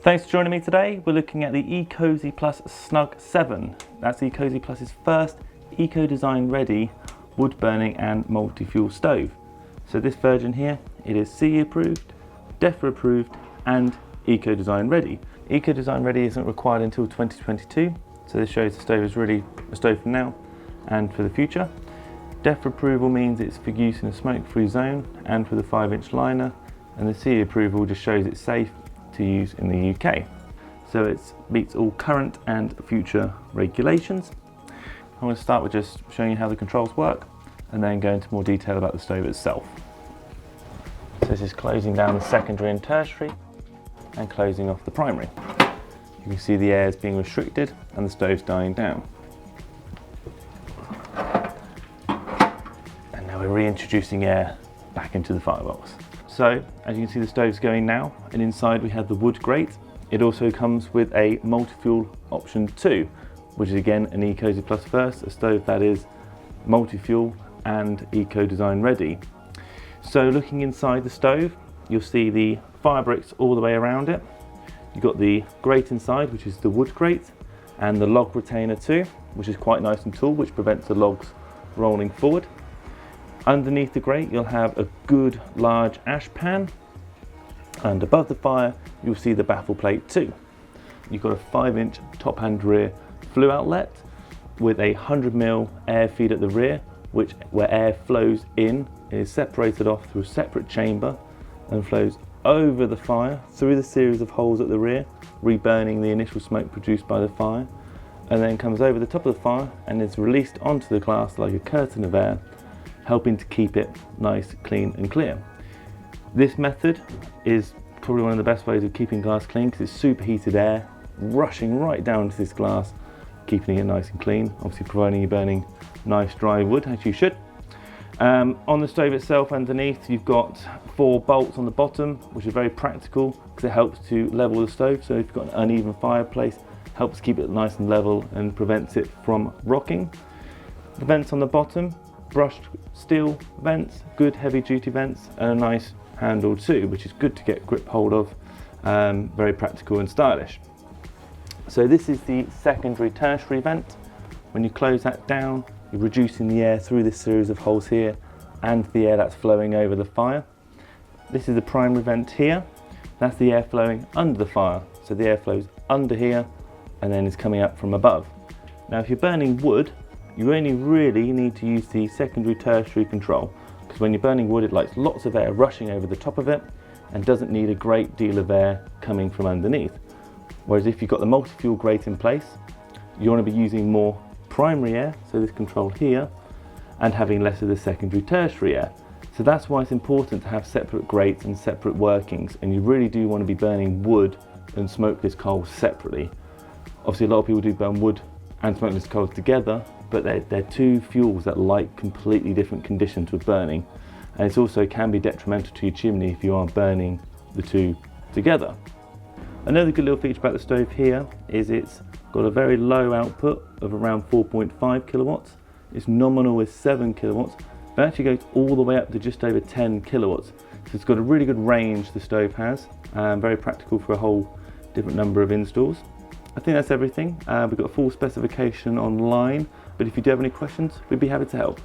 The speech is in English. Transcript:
Thanks for joining me today. We're looking at the Ecosy Plus Snug 7. That's Ecosy Plus's first eco-design ready wood burning and multi-fuel stove. So this version here, it is CE approved, Defra approved and eco-design ready. Eco-design ready isn't required until 2022, so this shows the stove is really a stove for now and for the future. Defra approval means it's for use in a smoke-free zone and for the 5-inch liner, and the CE approval just shows it's safe to use in the UK. So it meets all current and future regulations. I'm going to start with just showing you how the controls work and then go into more detail about the stove itself. So this is closing down the secondary and tertiary and closing off the primary. You can see the air is being restricted and the stove's dying down. And now we're reintroducing air back into the firebox. So, as you can see, the stove's going now, and inside we have the wood grate. It also comes with a multi-fuel option 2, which is again an Ecosy Plus first, a stove that is multi-fuel and eco-design ready. So looking inside the stove, you'll see the fire bricks all the way around it. You've got the grate inside, which is the wood grate, and the log retainer too, which is quite nice and tall, which prevents the logs rolling forward. Underneath the grate, you'll have a good large ash pan, and above the fire, you'll see the baffle plate too. You've got a 5-inch top and rear flue outlet with a 100mm air feed at the rear, where air flows in, is separated off through a separate chamber and flows over the fire through the series of holes at the rear, reburning the initial smoke produced by the fire, and then comes over the top of the fire and is released onto the glass like a curtain of air, helping to keep it nice, clean and clear. This method is probably one of the best ways of keeping glass clean because it's superheated air rushing right down to this glass, keeping it nice and clean, obviously providing you burning nice dry wood as you should. On the stove itself underneath, you've got 4 bolts on the bottom, which are very practical because it helps to level the stove. So if you've got an uneven fireplace, helps keep it nice and level and prevents it from rocking. The vents on the bottom, brushed steel vents, good heavy duty vents, and a nice handle too, which is good to get grip hold of, very practical and stylish. So this is the secondary tertiary vent. When you close that down, you're reducing the air through this series of holes here and the air that's flowing over the fire. This is the primary vent here. That's the air flowing under the fire. So the air flows under here and then is coming up from above. Now if you're burning wood, you only really need to use the secondary tertiary control, because when you're burning wood, it likes lots of air rushing over the top of it and doesn't need a great deal of air coming from underneath. Whereas if you've got the multi-fuel grate in place, you want to be using more primary air, so this control here, and having less of the secondary tertiary air. So that's why it's important to have separate grates and separate workings, and you really do want to be burning wood and smokeless coals separately. Obviously a lot of people do burn wood and smokeless coals together, but they're two fuels that like completely different conditions with burning, and it also can be detrimental to your chimney if you are burning the two together. Another good little feature about the stove here is it's got a very low output of around 4.5 kilowatts. Its nominal is 7 kilowatts, but it actually goes all the way up to just over 10 kilowatts. So it's got a really good range the stove has, very practical for a whole different number of installs. I think that's everything. We've got a full specification online, but if you do have any questions, we'd be happy to help.